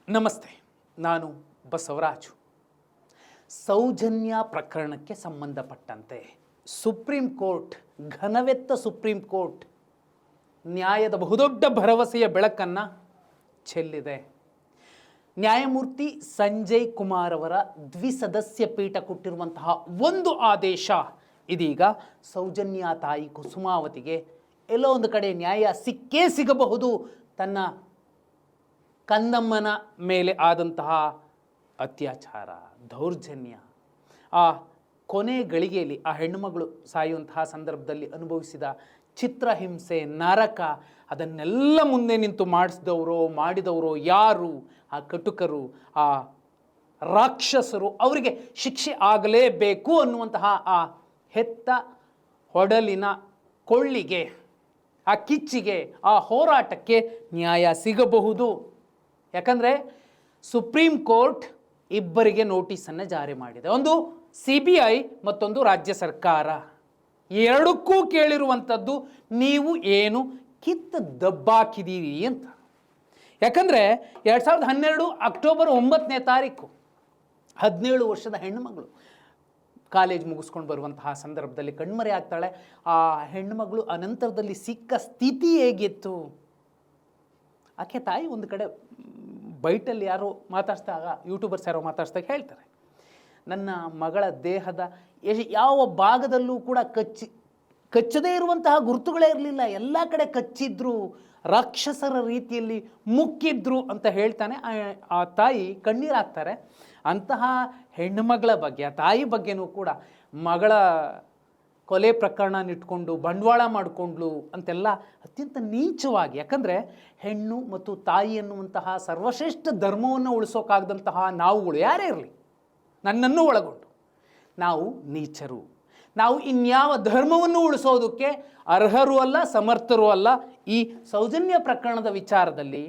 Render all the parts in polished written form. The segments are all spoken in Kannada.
ನಮಸ್ತೆ, ನಾನು ಬಸವರಾಜು. ಸೌಜನ್ಯ ಪ್ರಕರಣಕ್ಕೆ ಸಂಬಂಧಪಟ್ಟಂತೆ ಸುಪ್ರೀಂ ಕೋರ್ಟ್, ಘನವೆತ್ತ ಸುಪ್ರೀಂ ಕೋರ್ಟ್ ನ್ಯಾಯದ ಬಹುದೊಡ್ಡ ಭರವಸೆಯ ಬೆಳಕನ್ನು ಚೆಲ್ಲಿದೆ. ನ್ಯಾಯಮೂರ್ತಿ ಸಂಜಯ್ ಕುಮಾರ್ ಅವರ ದ್ವಿಸದಸ್ಯ ಪೀಠ ಕೊಟ್ಟಿರುವಂತಹ ಒಂದು ಆದೇಶ ಇದೀಗ ಸೌಜನ್ಯ ತಾಯಿ ಕುಸುಮಾವತಿಗೆ ಎಲ್ಲೋ ಒಂದು ಕಡೆ ನ್ಯಾಯ ಸಿಕ್ಕೇ ಸಿಗಬಹುದು. ತನ್ನ ಕಂದಮ್ಮನ ಮೇಲೆ ಆದಂತಹ ಅತ್ಯಾಚಾರ, ದೌರ್ಜನ್ಯ, ಆ ಕೊನೆ ಗಳಿಗೆಯಲ್ಲಿ ಆ ಹೆಣ್ಣುಮಗಳು ಸಾಯುವಂತಹ ಸಂದರ್ಭದಲ್ಲಿ ಅನುಭವಿಸಿದ ಚಿತ್ರಹಿಂಸೆ, ನರಕ, ಅದನ್ನೆಲ್ಲ ಮುಂದೆ ನಿಂತು ಮಾಡಿದವರು ಯಾರು? ಆ ಕಟುಕರು, ಆ ರಾಕ್ಷಸರು, ಅವರಿಗೆ ಶಿಕ್ಷೆ ಆಗಲೇಬೇಕು ಅನ್ನುವಂತಹ ಆ ಹೆತ್ತ ಹೊಡಲಿನ ಕೊಳ್ಳಿಗೆ, ಆ ಕಿಚ್ಚಿಗೆ, ಆ ಹೋರಾಟಕ್ಕೆ ನ್ಯಾಯ ಸಿಗಬಹುದು. ಯಾಕಂದರೆ ಸುಪ್ರೀಂ ಕೋರ್ಟ್ ಇಬ್ಬರಿಗೆ ನೋಟಿಸನ್ನು ಜಾರಿ ಮಾಡಿದೆ. ಒಂದು CBI, ಮತ್ತೊಂದು ರಾಜ್ಯ ಸರ್ಕಾರ. ಎರಡಕ್ಕೂ ಕೇಳಿರುವಂಥದ್ದು ನೀವು ಏನು ಕಿತ್ತು ದಬ್ಬಾಕಿದ್ದೀರಿ ಅಂತ. ಯಾಕಂದರೆ 2012 ಅಕ್ಟೋಬರ್ 9ನೇ ತಾರೀಕು 17 ವರ್ಷದ ಹೆಣ್ಣುಮಗಳು ಕಾಲೇಜ್ ಮುಗಿಸ್ಕೊಂಡು ಬರುವಂತಹ ಸಂದರ್ಭದಲ್ಲಿ ಕಣ್ಮರೆ ಆಗ್ತಾಳೆ. ಆ ಹೆಣ್ಣುಮಗಳು ಅನಂತರದಲ್ಲಿ ಸಿಕ್ಕ ಸ್ಥಿತಿ ಹೇಗಿತ್ತು? ಆಕೆ ತಾಯಿ ಒಂದು ಕಡೆ ಬೈಟಲ್ಲಿ ಯಾರೋ ಮಾತಾಡಿಸಿದಾಗ, ಯೂಟ್ಯೂಬರ್ಸ್ ಯಾರೋ ಮಾತಾಡಿಸಿದಾಗ ಹೇಳ್ತಾರೆ, ನನ್ನ ಮಗಳ ದೇಹದ ಯಾವ ಭಾಗದಲ್ಲೂ ಕೂಡ ಕಚ್ಚದೇ ಇರುವಂತಹ ಗುರುತುಗಳೇ ಇರಲಿಲ್ಲ, ಎಲ್ಲ ಕಡೆ ಕಚ್ಚಿದ್ರು, ರಾಕ್ಷಸರ ರೀತಿಯಲ್ಲಿ ಮುಕ್ಕಿದ್ರು ಅಂತ ಹೇಳ್ತಾನೆ. ಆ ತಾಯಿ ಕಣ್ಣೀರಾಗ್ತಾರೆ. ಅಂತಹ ಹೆಣ್ಣುಮಗಳ ಬಗ್ಗೆ, ಆ ತಾಯಿ ಬಗ್ಗೆನೂ ಕೂಡ ಮಗಳ ಕೊಲೆ ಪ್ರಕರಣ ಇಟ್ಕೊಂಡು ಬಂಡವಾಳ ಮಾಡಿಕೊಂಡ್ಲು ಅಂತೆಲ್ಲ ಅತ್ಯಂತ ನೀಚವಾಗಿ. ಯಾಕಂದರೆ ಹೆಣ್ಣು ಮತ್ತು ತಾಯಿ ಎನ್ನುವಂತಹ ಸರ್ವಶ್ರೇಷ್ಠ ಧರ್ಮವನ್ನು ಉಳಿಸೋಕ್ಕಾಗದಂತಹ ನಾವುಗಳು ಯಾರೇ ಇರಲಿ, ನನ್ನನ್ನು ಒಳಗೊಂಡು, ನಾವು ನೀಚರು. ನಾವು ಇನ್ಯಾವ ಧರ್ಮವನ್ನು ಉಳಿಸೋದಕ್ಕೆ ಅರ್ಹರೂ ಅಲ್ಲ, ಸಮರ್ಥರೂ ಅಲ್ಲ. ಈ ಸೌಜನ್ಯ ಪ್ರಕರಣದ ವಿಚಾರದಲ್ಲಿ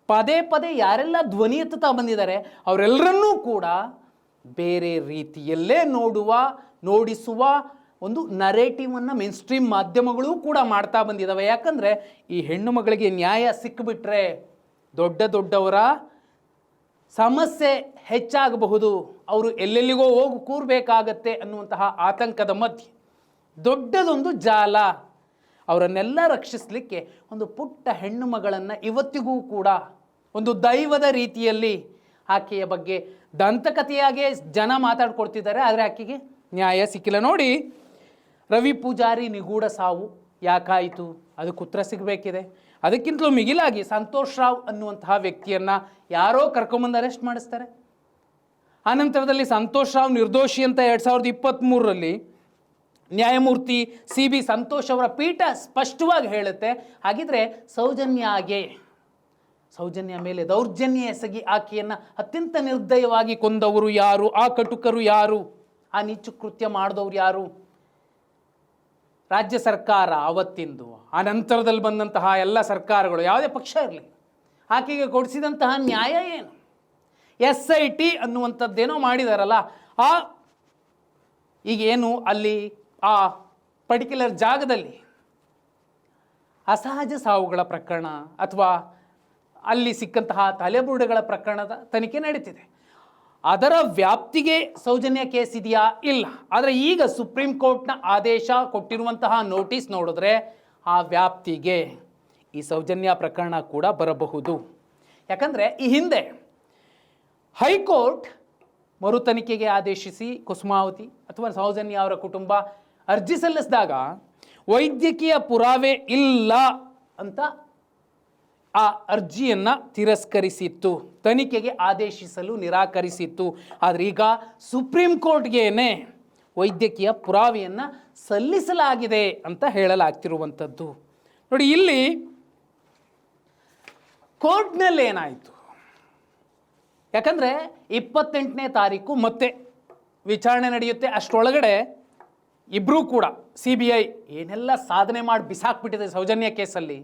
ಪದೇ ಪದೇ ಯಾರೆಲ್ಲ ಧ್ವನಿ ಎತ್ತುತ್ತಾ ಬಂದಿದ್ದಾರೆ ಅವರೆಲ್ಲರನ್ನೂ ಕೂಡ ಬೇರೆ ರೀತಿಯಲ್ಲೇ ನೋಡಿಸುವ ಒಂದು ನರೇಟಿವನ್ನು ಮೇನ್ ಸ್ಟ್ರೀಮ್ ಮಾಧ್ಯಮಗಳೂ ಕೂಡ ಮಾಡ್ತಾ ಬಂದಿದ್ದಾವೆ. ಯಾಕಂದರೆ ಈ ಹೆಣ್ಣು ಮಗಳಿಗೆ ನ್ಯಾಯ ಸಿಕ್ಕಿಬಿಟ್ರೆ ದೊಡ್ಡವರ ಸಮಸ್ಯೆ ಹೆಚ್ಚಾಗಬಹುದು, ಅವರು ಎಲ್ಲೆಲ್ಲಿಗೋ ಹೋಗಿ ಕೂರಬೇಕಾಗತ್ತೆ ಅನ್ನುವಂತಹ ಆತಂಕದ ಮಧ್ಯೆ ದೊಡ್ಡದೊಂದು ಜಾಲ ಅವರನ್ನೆಲ್ಲ ರಕ್ಷಿಸಲಿಕ್ಕೆ ಒಂದು ಪುಟ್ಟ ಹೆಣ್ಣು ಮಗಳನ್ನು ಇವತ್ತಿಗೂ ಕೂಡ ಒಂದು ದೈವದ ರೀತಿಯಲ್ಲಿ ಆಕೆಯ ಬಗ್ಗೆ ದಂತಕಥೆಯಾಗೇ ಜನ ಮಾತಾಡ್ಕೊಳ್ತಿದ್ದಾರೆ. ಆದರೆ ಆಕೆಗೆ ನ್ಯಾಯ ಸಿಕ್ಕಿಲ್ಲ. ನೋಡಿ, ರವಿ ಪೂಜಾರಿ ನಿಗೂಢ ಸಾವು ಯಾಕಾಯಿತು? ಅದಕ್ಕೆ ಉತ್ತರ ಸಿಗಬೇಕಿದೆ. ಅದಕ್ಕಿಂತಲೂ ಮಿಗಿಲಾಗಿ ಸಂತೋಷ್ ರಾವ್ ಅನ್ನುವಂತಹ ವ್ಯಕ್ತಿಯನ್ನು ಯಾರೋ ಕರ್ಕೊಂಬಂದು ಅರೆಸ್ಟ್ ಮಾಡಿಸ್ತಾರೆ. ಆನಂತರದಲ್ಲಿ ಸಂತೋಷ್ ರಾವ್ ನಿರ್ದೋಷಿ ಅಂತ 2023ರಲ್ಲಿ ನ್ಯಾಯಮೂರ್ತಿ CB ಸಂತೋಷ್ ಅವರ ಪೀಠ ಸ್ಪಷ್ಟವಾಗಿ ಹೇಳುತ್ತೆ. ಹಾಗಿದ್ರೆ ಸೌಜನ್ಯ ಮೇಲೆ ದೌರ್ಜನ್ಯ ಎಸಗಿ ಆಕೆಯನ್ನು ಅತ್ಯಂತ ನಿರ್ದಯವಾಗಿ ಕೊಂದವರು ಯಾರು? ಆ ಕಟುಕರು ಯಾರು? ಆ ನೀಚ ಕೃತ್ಯ ಮಾಡಿದವರು ಯಾರು? ರಾಜ್ಯ ಸರ್ಕಾರ ಅವತ್ತಿಂದು, ಆ ನಂತರದಲ್ಲಿ ಬಂದಂತಹ ಎಲ್ಲ ಸರ್ಕಾರಗಳು, ಯಾವುದೇ ಪಕ್ಷ ಇರಲಿ, ಆಕೆಗೆ ಕೊಡಿಸಿದಂತಹ ನ್ಯಾಯ ಏನು? SIT ಅನ್ನುವಂಥದ್ದೇನೋ ಮಾಡಿದಾರಲ್ಲ, ಈಗೇನು ಅಲ್ಲಿ ಆ ಪರ್ಟಿಕ್ಯುಲರ್ ಜಾಗದಲ್ಲಿ ಅಸಹಜ ಸಾವುಗಳ ಪ್ರಕರಣ ಅಥವಾ ಅಲ್ಲಿ ಸಿಕ್ಕಂತಹ ತಲೆಬುರುಡೆಗಳ ಪ್ರಕರಣದ ತನಿಖೆ ನಡೀತಿದೆ. ಅದರ ವ್ಯಾಪ್ತಿಗೆ ಸೌಜನ್ಯ ಕೇಸ್ ಇದೆಯಾ? ಇಲ್ಲ. ಆದರೆ ಈಗ ಸುಪ್ರೀಂ ಕೋರ್ಟ್ನ ಆದೇಶ ಕೊಟ್ಟಿರುವಂತಹ ನೋಟಿಸ್ ನೋಡಿದ್ರೆ ಆ ವ್ಯಾಪ್ತಿಗೆ ಈ ಸೌಜನ್ಯ ಪ್ರಕರಣ ಕೂಡ ಬರಬಹುದು. ಯಾಕಂದರೆ ಈ ಹಿಂದೆ ಹೈಕೋರ್ಟ್ ಮರು ತನಿಖೆಗೆ ಆದೇಶಿಸಿ ಕುಸುಮಾವತಿ ಅಥವಾ ಸೌಜನ್ಯ ಅವರ ಕುಟುಂಬ ಅರ್ಜಿ ಸಲ್ಲಿಸಿದಾಗ ವೈದ್ಯಕೀಯ ಪುರಾವೆ ಇಲ್ಲ ಅಂತ ಆ ಅರ್ಜಿಯನ್ನು ತಿರಸ್ಕರಿಸಿತ್ತು, ತನಿಖೆಗೆ ಆದೇಶಿಸಲು ನಿರಾಕರಿಸಿತ್ತು. ಆದರೆ ಈಗ ಸುಪ್ರೀಂ ಕೋರ್ಟ್ಗೇನೆ ವೈದ್ಯಕೀಯ ಪುರಾವೆಯನ್ನು ಸಲ್ಲಿಸಲಾಗಿದೆ ಅಂತ ಹೇಳಲಾಗ್ತಿರುವಂಥದ್ದು. ನೋಡಿ, ಇಲ್ಲಿ ಕೋರ್ಟ್ನಲ್ಲಿ ಏನಾಯಿತು? ಯಾಕಂದರೆ 28ನೇ ತಾರೀಕು ಮತ್ತೆ ವಿಚಾರಣೆ ನಡೆಯುತ್ತೆ. ಅಷ್ಟರೊಳಗಡೆ ಇಬ್ಬರೂ ಕೂಡ CBI ಏನೆಲ್ಲ ಸಾಧನೆ ಮಾಡಿ ಬಿಸಾಕ್ಬಿಟ್ಟಿದೆ ಸೌಜನ್ಯ ಕೇಸಲ್ಲಿ.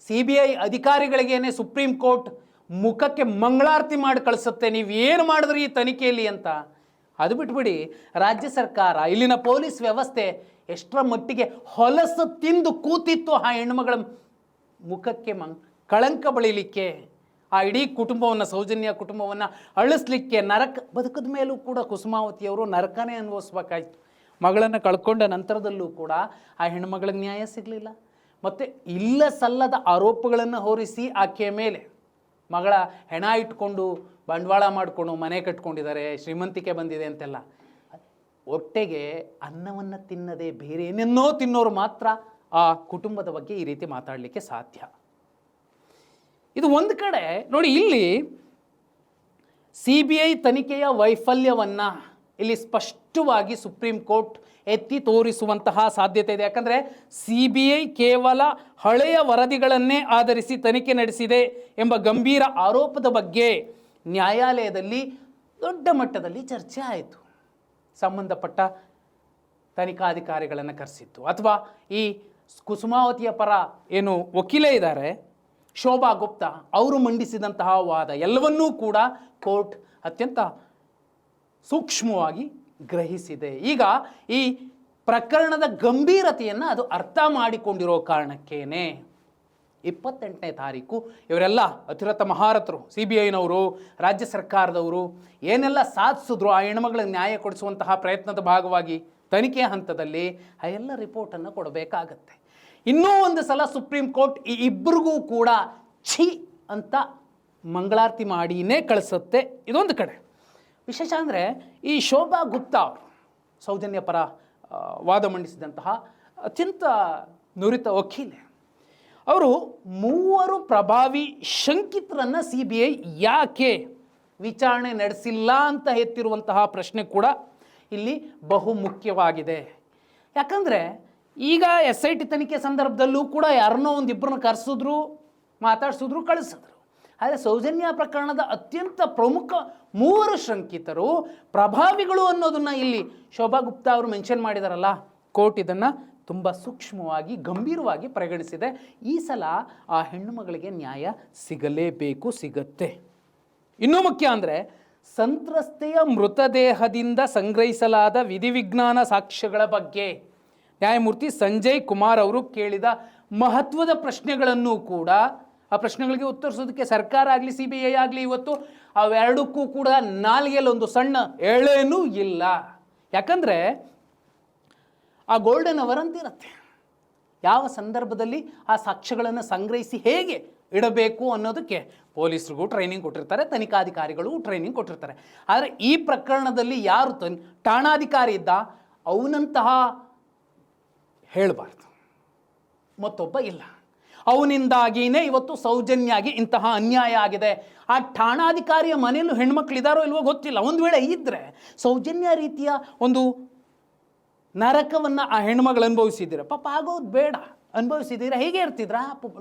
CBI ಅಧಿಕಾರಿಗಳಿಗೇನೆ ಸುಪ್ರೀಂ ಕೋರ್ಟ್ ಮುಖಕ್ಕೆ ಮಂಗಳಾರತಿ ಮಾಡಿ ಕಳಿಸುತ್ತೆ, ನೀವು ಏನು ಮಾಡಿದ್ರಿ ಈ ತನಿಖೆಯಲ್ಲಿ ಅಂತ. ಅದು ಬಿಟ್ಬಿಡಿ, ರಾಜ್ಯ ಸರ್ಕಾರ, ಇಲ್ಲಿನ ಪೊಲೀಸ್ ವ್ಯವಸ್ಥೆ ಎಷ್ಟರ ಮಟ್ಟಿಗೆ ಹೊಲಸು ತಿಂದು ಕೂತಿತ್ತು ಆ ಹೆಣ್ಣುಮಗಳ ಮುಖಕ್ಕೆ ಕಳಂಕ ಬಳಿಲಿಕ್ಕೆ. ಆ ಇಡೀ ಕುಟುಂಬವನ್ನು, ಸೌಜನ್ಯ ಕುಟುಂಬವನ್ನು ಅಳಿಸ್ಲಿಕ್ಕೆ ನರಕ ಬದುಕದ ಮೇಲೂ ಕೂಡ ಕುಸುಮಾವತಿಯವರು ನರಕನೇ ಅನುಭವಿಸ್ಬೇಕಾಯ್ತು. ಮಗಳನ್ನು ಕಳ್ಕೊಂಡ ನಂತರದಲ್ಲೂ ಕೂಡ ಆ ಹೆಣ್ಮಗಳಿಗೆ ನ್ಯಾಯ ಸಿಗಲಿಲ್ಲ. ಮತ್ತು ಇಲ್ಲ ಸಲ್ಲದ ಆರೋಪಗಳನ್ನು ಹೊರಿಸಿ ಆಕೆಯ ಮೇಲೆ ಮಗಳ ಹೆಣ ಇಟ್ಕೊಂಡು ಬಂಡವಾಳ ಮಾಡಿಕೊಂಡು ಮನೆ ಕಟ್ಕೊಂಡಿದ್ದಾರೆ, ಶ್ರೀಮಂತಿಕೆ ಬಂದಿದೆ ಅಂತೆಲ್ಲ. ಹೊಟ್ಟೆಗೆ ಅನ್ನವನ್ನು ತಿನ್ನದೆ ಬೇರೆ ಏನೇನೋ ತಿನ್ನೋರು ಮಾತ್ರ ಆ ಕುಟುಂಬದ ಬಗ್ಗೆ ಈ ರೀತಿ ಮಾತಾಡಲಿಕ್ಕೆ ಸಾಧ್ಯ. ಇದು ಒಂದು ಕಡೆ ನೋಡಿ, ಇಲ್ಲಿ CBI ತನಿಖೆಯ ವೈಫಲ್ಯವನ್ನು ಇಲ್ಲಿ ಸ್ಪಷ್ಟವಾಗಿ ಸುಪ್ರೀಂ ಕೋರ್ಟ್ ಎತ್ತಿ ತೋರಿಸುವಂತಹ ಸಾಧ್ಯತೆ ಇದೆ. ಯಾಕಂದರೆ CBI ಕೇವಲ ಹಳೆಯ ವರದಿಗಳನ್ನೇ ಆಧರಿಸಿ ತನಿಖೆ ನಡೆಸಿದೆ ಎಂಬ ಗಂಭೀರ ಆರೋಪದ ಬಗ್ಗೆ ನ್ಯಾಯಾಲಯದಲ್ಲಿ ದೊಡ್ಡ ಮಟ್ಟದಲ್ಲಿ ಚರ್ಚೆ ಆಯಿತು. ಸಂಬಂಧಪಟ್ಟ ತನಿಖಾಧಿಕಾರಿಗಳನ್ನು ಕರೆಸಿತ್ತು, ಅಥವಾ ಈ ಕುಸುಮಾವತಿಯ ಪರ ಏನು ವಕೀಲೆ ಇದ್ದಾರೆ ಶೋಭಾ ಗುಪ್ತಾ, ಅವರು ಮಂಡಿಸಿದಂತಹ ವಾದ ಎಲ್ಲವನ್ನೂ ಕೂಡ ಕೋರ್ಟ್ ಅತ್ಯಂತ ಸೂಕ್ಷ್ಮವಾಗಿ ಗ್ರಹಿಸಿದೆ. ಈಗ ಈ ಪ್ರಕರಣದ ಗಂಭೀರತೆಯನ್ನು ಅದು ಅರ್ಥ ಮಾಡಿಕೊಂಡಿರೋ ಕಾರಣಕ್ಕೇನೆ 28ನೇ ತಾರೀಕು ಇವರೆಲ್ಲ ಅತಿರಥ ಮಹಾರಥರು, CBIನವರು, ರಾಜ್ಯ ಸರ್ಕಾರದವರು ಏನೆಲ್ಲ ಸಾಧಿಸಿದ್ರು ಆ ಹೆಣ್ಮಗಳಿಗೆ ನ್ಯಾಯ ಕೊಡಿಸುವಂತಹ ಪ್ರಯತ್ನದ ಭಾಗವಾಗಿ ತನಿಖೆ ಹಂತದಲ್ಲಿ ಆ ಎಲ್ಲ ರಿಪೋರ್ಟನ್ನು ಕೊಡಬೇಕಾಗತ್ತೆ. ಇನ್ನೂ ಒಂದು ಸಲ ಸುಪ್ರೀಂ ಕೋರ್ಟ್ ಈ ಇಬ್ಬರಿಗೂ ಕೂಡ ಛೀ ಅಂತ ಮಂಗಳಾರತಿ ಮಾಡಿನೇ ಕಳಿಸುತ್ತೆ. ಇದೊಂದು ಕಡೆ ವಿಶೇಷ ಅಂದರೆ ಈ ಶೋಭಾ ಗುಪ್ತಾ ಅವರು ಸೌಜನ್ಯ ಪರ ವಾದ ಮಂಡಿಸಿದಂತಹ ಅತ್ಯಂತ ನುರಿತ ವಕೀಲೆ, ಅವರು 3 ಪ್ರಭಾವಿ ಶಂಕಿತರನ್ನು CBI ಯಾಕೆ ವಿಚಾರಣೆ ನಡೆಸಿಲ್ಲ ಅಂತ ಎತ್ತಿರುವಂತಹ ಪ್ರಶ್ನೆ ಕೂಡ ಇಲ್ಲಿ ಬಹು ಮುಖ್ಯವಾಗಿದೆ. ಯಾಕಂದರೆ ಈಗ SIT ತನಿಖೆ ಸಂದರ್ಭದಲ್ಲೂ ಕೂಡ ಯಾರನ್ನೋ ಒಂದಿಬ್ಬರನ್ನ ಕರೆಸಿದ್ರು, ಮಾತಾಡಿಸಿದ್ರು, ಕಳಿಸಿದ್ರು. ಆದರೆ ಸೌಜನ್ಯ ಪ್ರಕರಣದ ಅತ್ಯಂತ ಪ್ರಮುಖ 3 ಶಂಕಿತರು ಪ್ರಭಾವಿಗಳು ಅನ್ನೋದನ್ನು ಇಲ್ಲಿ ಶೋಭಾ ಗುಪ್ತಾ ಅವರು ಮೆನ್ಷನ್ ಮಾಡಿದಾರಲ್ಲ, ಕೋರ್ಟ್ ಇದನ್ನು ತುಂಬ ಸೂಕ್ಷ್ಮವಾಗಿ ಗಂಭೀರವಾಗಿ ಪರಿಗಣಿಸಿದೆ. ಈ ಸಲ ಆ ಹೆಣ್ಣು ಮಗಳಿಗೆ ನ್ಯಾಯ ಸಿಗಲೇಬೇಕು, ಸಿಗತ್ತೆ. ಇನ್ನೂ ಮುಖ್ಯ ಅಂದರೆ ಸಂತ್ರಸ್ತೆಯ ಮೃತದೇಹದಿಂದ ಸಂಗ್ರಹಿಸಲಾದ ವಿಧಿವಿಜ್ಞಾನ ಸಾಕ್ಷ್ಯಗಳ ಬಗ್ಗೆ ನ್ಯಾಯಮೂರ್ತಿ ಸಂಜಯ್ ಕುಮಾರ್ ಅವರು ಕೇಳಿದ ಮಹತ್ವದ ಪ್ರಶ್ನೆಗಳನ್ನು ಕೂಡ, ಆ ಪ್ರಶ್ನೆಗಳಿಗೆ ಉತ್ತರಿಸೋದಕ್ಕೆ ಸರ್ಕಾರ ಆಗಲಿ CBI ಆಗಲಿ ಇವತ್ತು ಅವೆರಡಕ್ಕೂ ಕೂಡ ನಾಲ್ಗೆಯಲ್ಲಿ ಒಂದು ಸಣ್ಣ ಎಳೆನೂ ಇಲ್ಲ. ಯಾಕಂದರೆ ಆ ಗೋಲ್ಡನ್ ಅವರ್ ಅಂತಿರುತ್ತೆ, ಯಾವ ಸಂದರ್ಭದಲ್ಲಿ ಆ ಸಾಕ್ಷ್ಯಗಳನ್ನು ಸಂಗ್ರಹಿಸಿ ಹೇಗೆ ಇಡಬೇಕು ಅನ್ನೋದಕ್ಕೆ ಪೊಲೀಸರಿಗೂ ಟ್ರೈನಿಂಗ್ ಕೊಟ್ಟಿರ್ತಾರೆ, ತನಿಖಾಧಿಕಾರಿಗಳು ಟ್ರೈನಿಂಗ್ ಕೊಟ್ಟಿರ್ತಾರೆ. ಆದರೆ ಈ ಪ್ರಕರಣದಲ್ಲಿ ಯಾರು ಠಾಣಾಧಿಕಾರಿ ಇದ್ದ ಅವನಂತಹ ಹೇಳಬಾರ್ದು, ಮತ್ತೊಬ್ಬ ಇಲ್ಲ, ಅವನಿಂದಾಗಿಯೇ ಇವತ್ತು ಸೌಜನ್ಯಾಗಿ ಇಂತಹ ಅನ್ಯಾಯ ಆಗಿದೆ. ಆ ಠಾಣಾಧಿಕಾರಿಯ ಮನೆಯಲ್ಲೂ ಹೆಣ್ಮಕ್ಳಿದಾರೋ ಇಲ್ವೋ ಗೊತ್ತಿಲ್ಲ. ಒಂದು ವೇಳೆ ಇದ್ದರೆ ಸೌಜನ್ಯ ರೀತಿಯ ಒಂದು ನರಕವನ್ನು ಆ ಹೆಣ್ಮಗಳು ಅನುಭವಿಸಿದ್ದೀರ, ಪಾಪ ಆಗೋದು ಬೇಡ, ಅನುಭವಿಸಿದ್ದೀರ, ಹೇಗೆ ಇರ್ತಿದ್ರ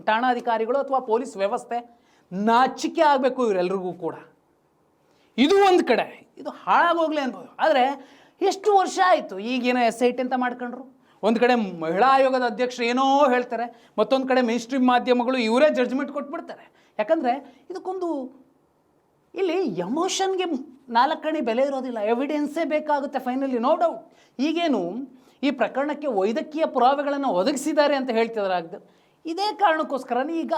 ಠಾಣಾಧಿಕಾರಿಗಳು ಅಥವಾ ಪೊಲೀಸ್ ವ್ಯವಸ್ಥೆ? ನಾಚಿಕೆ ಆಗಬೇಕು ಇವರೆಲ್ರಿಗೂ ಕೂಡ. ಇದು ಒಂದು ಕಡೆ, ಇದು ಹಾಳಾಗೋಗ್ಲಿ ಅನ್ಬೋದು. ಆದರೆ ಎಷ್ಟು ವರ್ಷ ಆಯಿತು, ಈಗೇನೋ SIT ಅಂತ ಮಾಡ್ಕೊಂಡ್ರು. ಒಂದು ಕಡೆ ಮಹಿಳಾ ಆಯೋಗದ ಅಧ್ಯಕ್ಷರು ಏನೋ ಹೇಳ್ತಾರೆ, ಮತ್ತೊಂದು ಕಡೆ ಮೇನ್ ಸ್ಟ್ರೀಮ್ ಮಾಧ್ಯಮಗಳು ಇವರೇ ಜಡ್ಜ್ಮೆಂಟ್ ಕೊಟ್ಬಿಡ್ತಾರೆ. ಯಾಕಂದರೆ ಇದಕ್ಕೊಂದು ಇಲ್ಲಿ ಎಮೋಷನ್ಗೆ 4 ಕಣಿ ಬೆಲೆ ಇರೋದಿಲ್ಲ, ಎವಿಡೆನ್ಸೇ ಬೇಕಾಗುತ್ತೆ ಫೈನಲಿ, ನೋ ಡೌಟ್. ಈಗೇನು ಈ ಪ್ರಕರಣಕ್ಕೆ ವೈದ್ಯಕೀಯ ಪುರಾವೆಗಳನ್ನು ಒದಗಿಸಿದ್ದಾರೆ ಅಂತ ಹೇಳ್ತಿದ್ದಾರೆ. ಇದೇ ಕಾರಣಕ್ಕೋಸ್ಕರನೇ ಈಗ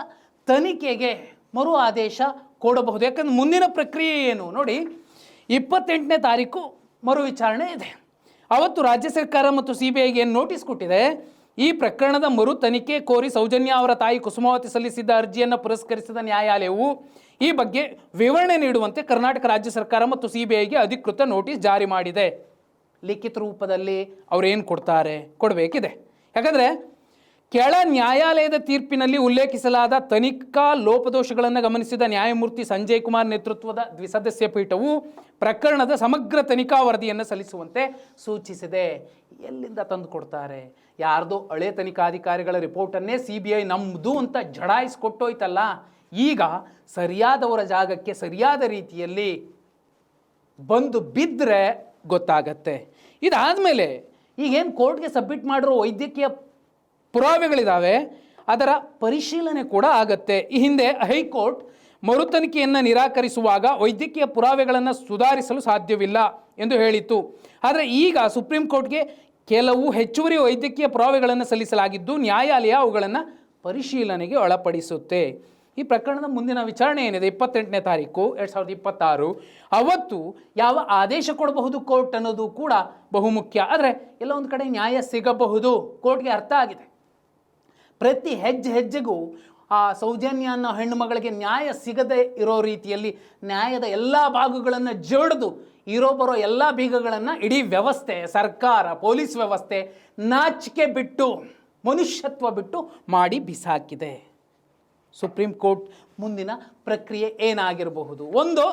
ತನಿಖೆಗೆ ಮರು ಆದೇಶ ಕೊಡಬಹುದು. ಯಾಕಂದರೆ ಮುಂದಿನ ಪ್ರಕ್ರಿಯೆ ಏನು ನೋಡಿ, 28ನೇ ತಾರೀಕು ಮರು ವಿಚಾರಣೆ ಇದೆ. ಅವತ್ತು ರಾಜ್ಯ ಸರ್ಕಾರ ಮತ್ತು CBIಗೆ ಏನು ನೋಟಿಸ್ ಕೊಟ್ಟಿದೆ, ಈ ಪ್ರಕರಣದ ಮರು ತನಿಖೆ ಕೋರಿ ಸೌಜನ್ಯ ಅವರ ತಾಯಿ ಕುಸುಮಾವತಿ ಸಲ್ಲಿಸಿದ್ದ ಅರ್ಜಿಯನ್ನು ಪುರಸ್ಕರಿಸಿದ ನ್ಯಾಯಾಲಯವು ಈ ಬಗ್ಗೆ ವಿವರಣೆ ನೀಡುವಂತೆ ಕರ್ನಾಟಕ ರಾಜ್ಯ ಸರ್ಕಾರ ಮತ್ತು CBIಗೆ ಅಧಿಕೃತ ನೋಟಿಸ್ ಜಾರಿ ಮಾಡಿದೆ. ಲಿಖಿತ ರೂಪದಲ್ಲಿ ಅವರೇನು ಕೊಡಬೇಕಿದೆ. ಯಾಕಂದರೆ ಕೆಳ ನ್ಯಾಯಾಲಯದ ತೀರ್ಪಿನಲ್ಲಿ ಉಲ್ಲೇಖಿಸಲಾದ ತನಿಖಾ ಲೋಪದೋಷಗಳನ್ನು ಗಮನಿಸಿದ ನ್ಯಾಯಮೂರ್ತಿ ಸಂಜಯ್ ಕುಮಾರ್ ನೇತೃತ್ವದ ದ್ವಿಸದಸ್ಯ ಪೀಠವು ಪ್ರಕರಣದ ಸಮಗ್ರ ತನಿಖಾ ವರದಿಯನ್ನು ಸಲ್ಲಿಸುವಂತೆ ಸೂಚಿಸಿದೆ. ಎಲ್ಲಿಂದ ತಂದು ಕೊಡ್ತಾರೆ? ಯಾರ್ದೋ ಹಳೆ ತನಿಖಾಧಿಕಾರಿಗಳ ರಿಪೋರ್ಟನ್ನೇ CBI ನಮ್ಮದು ಅಂತ ಜಡಾಯಿಸ್ಕೊಟ್ಟೋಯ್ತಲ್ಲ. ಈಗ ಸರಿಯಾದವರ ಜಾಗಕ್ಕೆ ಸರಿಯಾದ ರೀತಿಯಲ್ಲಿ ಬಂದು ಬಿದ್ದರೆ ಗೊತ್ತಾಗತ್ತೆ. ಇದಾದಮೇಲೆ ಈಗೇನು ಕೋರ್ಟ್ಗೆ ಸಬ್ಮಿಟ್ ಮಾಡಿರೋ ವೈದ್ಯಕೀಯ ಪುರಾವೆಗಳಿದ್ದಾವೆ, ಅದರ ಪರಿಶೀಲನೆ ಕೂಡ ಆಗತ್ತೆ. ಈ ಹಿಂದೆ ಹೈಕೋರ್ಟ್ ಮರು ತನಿಖೆಯನ್ನು ನಿರಾಕರಿಸುವಾಗ ವೈದ್ಯಕೀಯ ಪುರಾವೆಗಳನ್ನು ಸುಧಾರಿಸಲು ಸಾಧ್ಯವಿಲ್ಲ ಎಂದು ಹೇಳಿತ್ತು. ಆದರೆ ಈಗ ಸುಪ್ರೀಂ ಕೋರ್ಟ್ಗೆ ಕೆಲವು ಹೆಚ್ಚುವರಿ ವೈದ್ಯಕೀಯ ಪುರಾವೆಗಳನ್ನು ಸಲ್ಲಿಸಲಾಗಿದ್ದು ನ್ಯಾಯಾಲಯ ಅವುಗಳನ್ನು ಪರಿಶೀಲನೆಗೆ ಒಳಪಡಿಸುತ್ತೆ. ಈ ಪ್ರಕರಣದ ಮುಂದಿನ ವಿಚಾರಣೆ ಏನಿದೆ 28ನೇ ತಾರೀಕು 2026, ಅವತ್ತು ಯಾವ ಆದೇಶ ಕೊಡಬಹುದು ಕೋರ್ಟ್ ಅನ್ನೋದು ಕೂಡ ಬಹುಮುಖ್ಯ. ಆದರೆ ಎಲ್ಲ ಒಂದು ಕಡೆ ನ್ಯಾಯ ಸಿಗಬಹುದು, ಕೋರ್ಟ್ಗೆ ಅರ್ಥ ಆಗಿದೆ. ಪ್ರತಿ ಹೆಜ್ಜೆಗೂ ಆ ಸೌಜನ್ಯ ಅನ್ನೋ ಹೆಣ್ಣು ಮಗಳಿಗೆ ನ್ಯಾಯ ಸಿಗದೆ ಇರೋ ರೀತಿಯಲ್ಲಿ ನ್ಯಾಯದ ಎಲ್ಲ ಭಾಗಗಳನ್ನು ಜೋಡಿದು ಬರೋ ಎಲ್ಲ ಬೀಗಗಳನ್ನು ಇಡೀ ವ್ಯವಸ್ಥೆ, ಸರ್ಕಾರ, ಪೊಲೀಸ್ ವ್ಯವಸ್ಥೆ ನಾಚಿಕೆ ಬಿಟ್ಟು, ಮನುಷ್ಯತ್ವ ಬಿಟ್ಟು ಮಾಡಿ ಬಿಸಾಕಿದೆ. ಸುಪ್ರೀಂ ಕೋರ್ಟ್ ಮುಂದಿನ ಪ್ರಕ್ರಿಯೆ ಏನಾಗಿರಬಹುದು? ಒಂದು,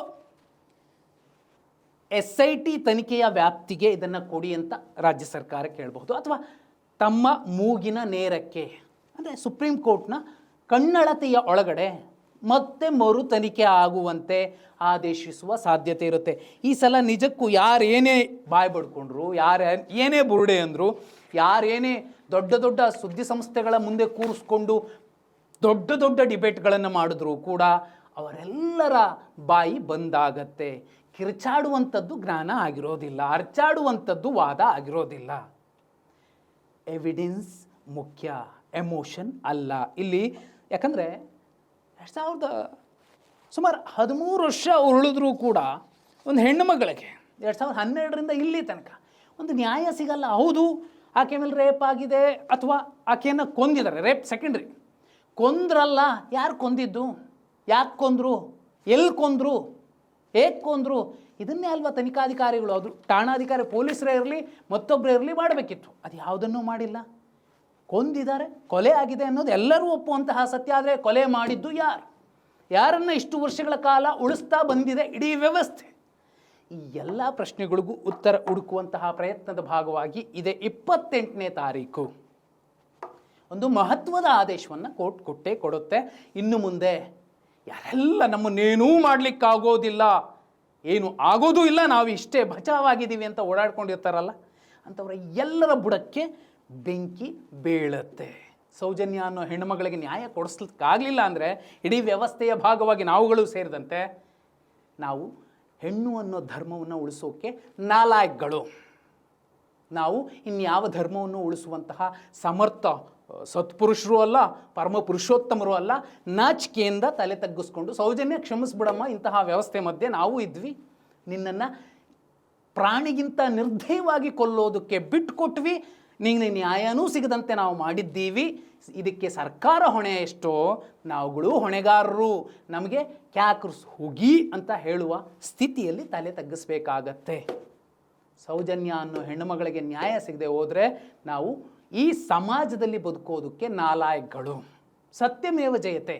SIT ತನಿಖೆಯ ವ್ಯಾಪ್ತಿಗೆ ಇದನ್ನು ಕೊಡಿ ಅಂತ ರಾಜ್ಯ ಸರ್ಕಾರ ಕೇಳಬಹುದು, ಅಥವಾ ತಮ್ಮ ಮೂಗಿನ ನೇರಕ್ಕೆ ಅಂದರೆ ಸುಪ್ರೀಂ ಕೋರ್ಟ್ನ ಕಣ್ಣಳತೆಯ ಒಳಗಡೆ ಮತ್ತೆ ಮರು ತನಿಖೆ ಆಗುವಂತೆ ಆದೇಶಿಸುವ ಸಾಧ್ಯತೆ ಇರುತ್ತೆ. ಈ ಸಲ ನಿಜಕ್ಕೂ ಯಾರೇನೇ ಬಾಯ್ ಬಡ್ಕೊಂಡ್ರು, ಏನೇ ಬುರುಡೆ ಅಂದರು, ಯಾರೇನೇ ದೊಡ್ಡ ದೊಡ್ಡ ಸುದ್ದಿ ಸಂಸ್ಥೆಗಳ ಮುಂದೆ ಕೂರಿಸ್ಕೊಂಡು ದೊಡ್ಡ ಡಿಬೇಟ್ಗಳನ್ನು ಮಾಡಿದ್ರು ಕೂಡ ಅವರೆಲ್ಲರ ಬಾಯಿ ಬಂದಾಗತ್ತೆ. ಕಿರ್ಚಾಡುವಂಥದ್ದು ಜ್ಞಾನ ಆಗಿರೋದಿಲ್ಲ, ಅರ್ಚಾಡುವಂಥದ್ದು ವಾದ ಆಗಿರೋದಿಲ್ಲ. ಎವಿಡೆನ್ಸ್ ಮುಖ್ಯ, ಎಮೋಷನ್ ಅಲ್ಲ ಇಲ್ಲಿ. ಯಾಕಂದರೆ ಸುಮಾರು 13 ವರ್ಷ ಉರುಳಿದ್ರೂ ಕೂಡ ಒಂದು ಹೆಣ್ಣು ಮಗಳಿಗೆ 2012ರಿಂದ ಇಲ್ಲಿ ತನಕ ಒಂದು ನ್ಯಾಯ ಸಿಗಲ್ಲ. ಹೌದು, ಆಕೆ ಮೇಲೆ ರೇಪ್ ಆಗಿದೆ ಅಥವಾ ಆಕೆಯನ್ನು ಕೊಂದಿದ್ದಾರೆ, ರೇಪ್ ಸೆಕೆಂಡ್ರಿ. ಕೊಂದ್ರಲ್ಲ, ಯಾರು ಕೊಂದಿದ್ದು, ಯಾಕೆ ಕೊಂದರು, ಎಲ್ಲಿ ಕೊಂದರು, ಹೇಗೆ ಕೊಂದರು, ಇದನ್ನೇ ಅಲ್ವಾ ತನಿಖಾಧಿಕಾರಿಗಳು, ಅದು ಠಾಣಾಧಿಕಾರಿ ಪೊಲೀಸರೇ ಇರಲಿ ಮತ್ತೊಬ್ಬರೇ ಇರಲಿ ಮಾಡಬೇಕಿತ್ತು. ಅದು ಯಾವುದನ್ನೂ ಮಾಡಿಲ್ಲ. ಕೊಂದಿದ್ದಾರೆ, ಕೊಲೆ ಆಗಿದೆ ಅನ್ನೋದು ಎಲ್ಲರೂ ಒಪ್ಪುವಂತಹ ಸತ್ಯ. ಆದರೆ ಕೊಲೆ ಮಾಡಿದ್ದು ಯಾರನ್ನು ಇಷ್ಟು ವರ್ಷಗಳ ಕಾಲ ಉಳಿಸ್ತಾ ಬಂದಿದೆ ಇಡೀ ವ್ಯವಸ್ಥೆ? ಈ ಎಲ್ಲ ಪ್ರಶ್ನೆಗಳಿಗೂ ಉತ್ತರ ಹುಡುಕುವಂತಹ ಪ್ರಯತ್ನದ ಭಾಗವಾಗಿ ಇದೆ 28ನೇ ತಾರೀಕು ಒಂದು ಮಹತ್ವದ ಆದೇಶವನ್ನು ಕೋರ್ಟ್ ಕೊಟ್ಟೇ ಕೊಡುತ್ತೆ. ಇನ್ನು ಮುಂದೆ ಯಾರೆಲ್ಲ ನಮ್ಮನ್ನೇನೂ ಮಾಡಲಿಕ್ಕಾಗೋದಿಲ್ಲ, ಏನು ಆಗೋದೂ ಇಲ್ಲ, ನಾವು ಇಷ್ಟೇ ಬಚಾವಾಗಿದ್ದೀವಿ ಅಂತ ಓಡಾಡ್ಕೊಂಡಿರ್ತಾರಲ್ಲ, ಅಂಥವರ ಎಲ್ಲರ ಬುಡಕ್ಕೆ ಬೆಂಕಿ ಬೀಳುತ್ತೆ. ಸೌಜನ್ಯ ಅನ್ನೋ ಹೆಣ್ಣುಮಗಳಿಗೆ ನ್ಯಾಯ ಕೊಡಿಸ್ಲಿಕ್ಕಾಗಲಿಲ್ಲ ಅಂದರೆ ಇಡೀ ವ್ಯವಸ್ಥೆಯ ಭಾಗವಾಗಿ ನಾವುಗಳು ಸೇರಿದಂತೆ ನಾವು ಹೆಣ್ಣು ಅನ್ನೋ ಧರ್ಮವನ್ನು ಉಳಿಸೋಕೆ ನಾಲಾಯಕ್ಗಳು. ನಾವು ಇನ್ಯಾವ ಧರ್ಮವನ್ನು ಉಳಿಸುವಂತಹ ಸಮರ್ಥ ಸತ್ಪುರುಷರು ಅಲ್ಲ, ಪರಮ ಪುರುಷೋತ್ತಮರು ಅಲ್ಲ. ನಾಚಿಕೆಯಿಂದ ತಲೆ ತಗ್ಗಿಸ್ಕೊಂಡು ಸೌಜನ್ಯ ಕ್ಷಮಿಸ್ಬಿಡಮ್ಮ, ಇಂತಹ ವ್ಯವಸ್ಥೆ ಮಧ್ಯೆ ನಾವು ಇದ್ವಿ, ನಿನ್ನನ್ನು ಪ್ರಾಣಿಗಿಂತ ನಿರ್ದಯವಾಗಿ ಕೊಲ್ಲೋದಕ್ಕೆ ಬಿಟ್ಟುಕೊಟ್ವಿ, ನಿಂಗೆ ನ್ಯಾಯನೂ ಸಿಗದಂತೆ ನಾವು ಮಾಡಿದ್ದೀವಿ, ಇದಕ್ಕೆ ಸರ್ಕಾರ ಹೊಣೆ ಎಷ್ಟೋ, ನಾವುಗಳು ಹೊಣೆಗಾರರು, ನಮಗೆ ಕ್ಯಾಕ್ರಸ್ ಹೋಗಿ ಅಂತ ಹೇಳುವ ಸ್ಥಿತಿಯಲ್ಲಿ ತಲೆ ತಗ್ಗಿಸ್ಬೇಕಾಗತ್ತೆ. ಸೌಜನ್ಯ ಅನ್ನೋ ಹೆಣ್ಣುಮಗಳಿಗೆ ನ್ಯಾಯ ಸಿಗದೆ ಹೋದರೆ ನಾವು ಈ ಸಮಾಜದಲ್ಲಿ ಬದುಕೋದಕ್ಕೆ ನಾಲಾಯಕ್ಗಳು. ಸತ್ಯಮೇವ ಜಯತೆ.